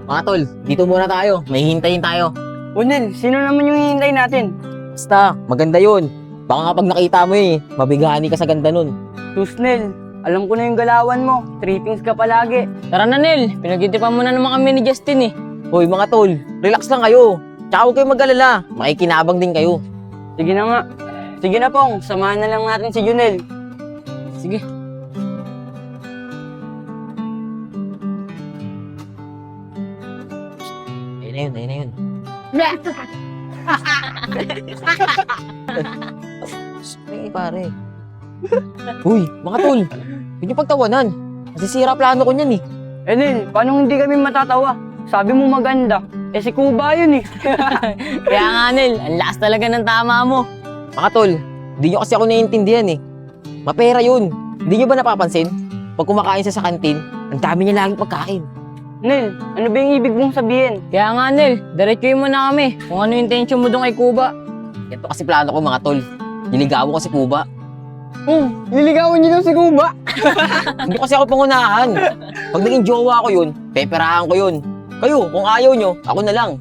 Mga tol, dito muna tayo. May hintayin tayo. Nel, sino naman yung hihintay natin? Basta, maganda yun. Baka kapag nakita mo mabigani ka sa ganda nun. Sus, Nel, alam ko na yung galawan mo. Trippings ka palagi. Tara na, Nel. Pinag-itripan mo na naman kami ni Justin eh. Hoy mga tol, relax lang kayo. Tsaka huwag kayong mag-alala. Makikinabang din kayo. Sige na nga. Sige na, Pong. Samahan na lang natin si Junel. Sige. Ayun na yun. Ay, pare. Uy, mga tol. Huwag niyo pagtawanan. Nasisira plano ko niyan eh. Nel, paano hindi kami matatawa? Sabi mo maganda. Si Kuba yun eh. Kaya nga, Nel. Ang lakas talaga ng tama mo. Mga tol, hindi nyo kasi ako naiintindihan eh. Mapera yun. Hindi nyo ba napapansin? Pag kumakain siya sa kantin, ang dami niya laging pagkain. Nel, ano ba yung ibig mong sabihin? Kaya nga, Nel. Diretsuhin mo na kami kung ano yung intention mo doon kay Kuba. Ito kasi plano ko mga tol. Niligawan ko si Kuba. Liligawan niyo daw si Kuba. Hindi kasi ako pangunahan. Pag naging jowa ko yun, peperahan ko yun. Kayo, kung ayaw nyo, ako na lang.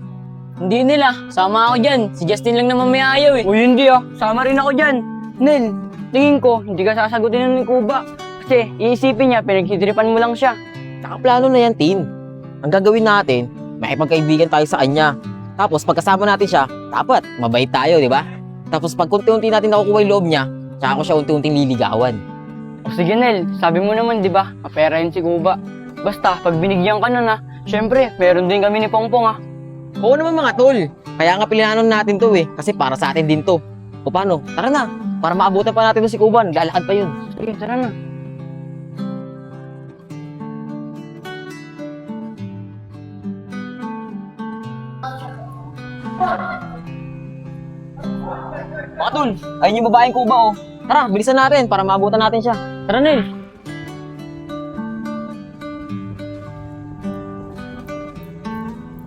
Hindi, Nel ah. Sama ako dyan. Si Justin lang naman may ayaw eh. O hindi ah, sama rin ako dyan. Nel, tingin ko, hindi ka sasagutin nun ni Kuba. Kasi iisipin niya, pinaghitripan mo lang siya. Tsaka plano na yan, Tin. Ang gagawin natin, makipagkaibigan tayo sa kanya. Tapos pagkasama natin siya, dapat mabait tayo, di ba? Tapos pag unti-unti natin nakukuha yung loob niya, tsaka ko siya unti-unting liligawan. O sige Nel, sabi mo naman di ba, mapera yun si Kuba. Basta, pag binigyan ka nun syempre, meron din kami ni Pongpong Oo naman mga tol. Kaya nga pilihanon natin to eh. Kasi para sa atin din to. O paano? Tara na. Para maabutan pa natin to si Kuba. Naglalakad pa yun. Sige, tara na. Mga tol, ayun yung babaeng Kuba oh. Tara, bilisan natin para maabutan natin siya. Tara, Nel.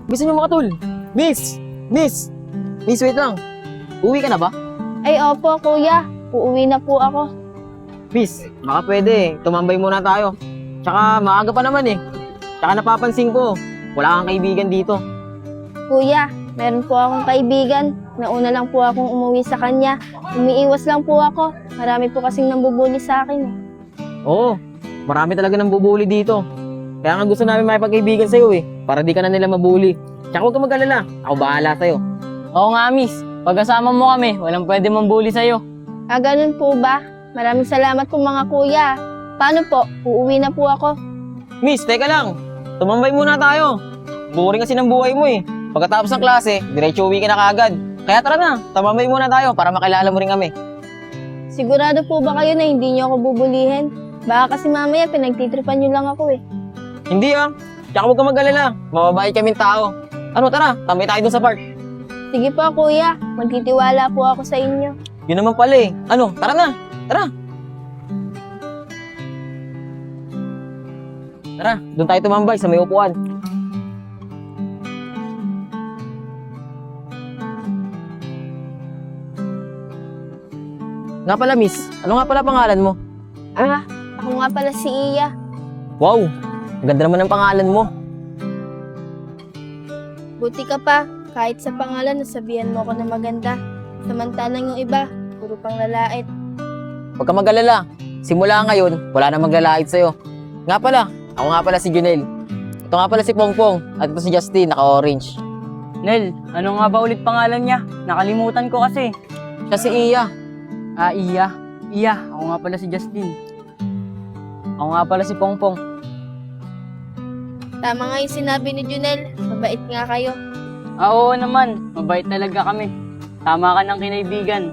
Bilisan nyo mga tol. Miss! Miss! Miss, wait lang. Uwi ka na ba? Ay, opo, kuya. Uuwi na po ako. Miss, baka pwede. Tumambay muna tayo. Tsaka maaga pa naman eh. Tsaka napapansin ko, wala kang kaibigan dito. Kuya, meron po akong kaibigan. Nauna lang po akong umuwi sa kanya. Umiiwas lang po ako. Marami po kasing nambubuli sa akin. Oo, marami talaga nang bubuli dito. Kaya nga gusto namin makipagkaibigan sa'yo eh. Para di ka na nila mabuli. Tsaka huwag ka mag-alala. Ako bahala sa'yo. Oo nga, Miss. Pagkasama mo kami, walang pwede mambuli sa'yo. Ah, ganun po ba? Maraming salamat po mga kuya. Paano po? Uuwi na po ako. Miss, teka lang. Tumambay muna tayo. Boring kasi ng buhay mo eh. Pagkatapos ng klase, diretso uwi ka na kaagad. Kaya tara na, tumambay muna tayo para makilala mo rin kami. Sigurado po ba kayo na hindi niyo ako bubulihin? Baka kasi mamaya pinagtitripan niyo lang ako eh. Hindi ah. Tsaka huwag ka mag-alala. Mababait kaming tao. Ano, tara, tambay tayo dun sa park. Sige po kuya, magtitiwala po ako sa inyo. Yun naman pala eh. Ano, tara na. Tara. Tara, doon tayo tumambay sa may upuan. Nga pala, miss. Ano nga pala pangalan mo? Ako nga pala si Iya. Wow, ang ganda naman ng pangalan mo. Buti ka pa, kahit sa pangalan nasabihan mo ako na maganda. Samantalang yung iba, puro pang lalait. Huwag ka mag-alala. Simula ngayon, wala na maglalait sa'yo. Nga pala, ako nga pala si Junel. Ito nga pala si Pongpong at ito si Justin, naka-orange. Nel, ano nga ba ulit pangalan niya? Nakalimutan ko kasi. Siya si Iya. Iya. Iya, ako nga pala si Justin. Ako nga pala si Pongpong. Tama nga yung sinabi ni Junel, mabait nga kayo. Oo naman, mabait talaga kami. Tama ka ng kinaibigan.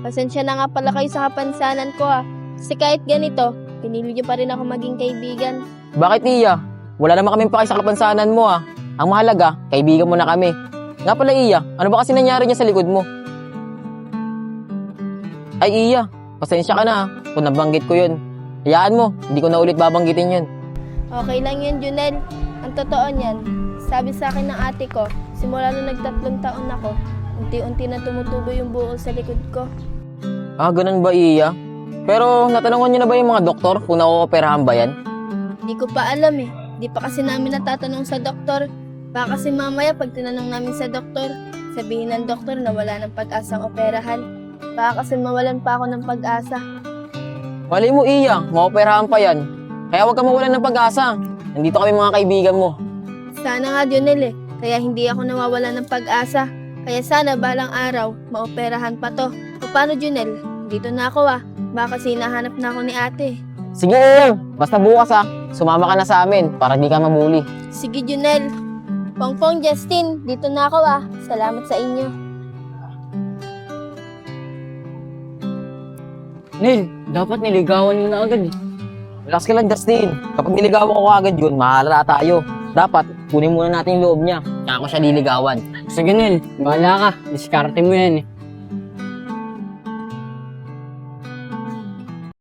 Pasensya na nga pala kayo sa kapansanan ko Kasi kahit ganito, pinili niyo pa rin ako maging kaibigan. Bakit Iya? Wala naman kaming paki sa kapansanan mo ah. Ang mahalaga, kaibigan mo na kami. Nga pala Iya, ano ba kasi nangyari niya sa likod mo? Ay Iya, pasensya ka na kung nabanggit ko yun. Hayaan mo, hindi ko na ulit babanggitin yun. Okay lang yun, Junel. Ang totoo niyan, sabi sa akin ng ate ko, simula nung nag-3 taon ako, unti-unti na tumutubo yung buo sa likod ko. Ah, ganun ba Iya? Pero natanungan niyo na ba yung mga doktor kung nauoperahan ba yan? Hindi ko pa alam eh. Di pa kasi namin natatanong sa doktor. Baka kasi mamaya pag tinanong namin sa doktor, sabihin ng doktor na wala ng pag-asang operahan. Baka kasi mawalan pa ako ng pag-asa. Malay mo, Iya, maoperahan pa yan. Kaya huwag ka mawalan ng pag-asa. Nandito kami mga kaibigan mo. Sana nga, Junel eh. Kaya hindi ako nawawalan ng pag-asa. Kaya sana balang araw, maoperahan pa to. O paano, Junel? Dito na ako ah. Baka kasi hinahanap na ako ni ate. Sige, Iya. Basta bukas sumama ka na sa amin para di ka mabuli. Sige, Junel. Pongpong, Justin, dito na ako ah. Salamat sa inyo. Nel, dapat niligawan mo na agad eh. Relax ka lang, Justin. Kapag niligawan ko agad yun, mahalala tayo. Dapat, kunin muna natin yung loob niya. Kaya ako siya liligawan. Sige Nel, bahala ka. Diskarte mo yan eh.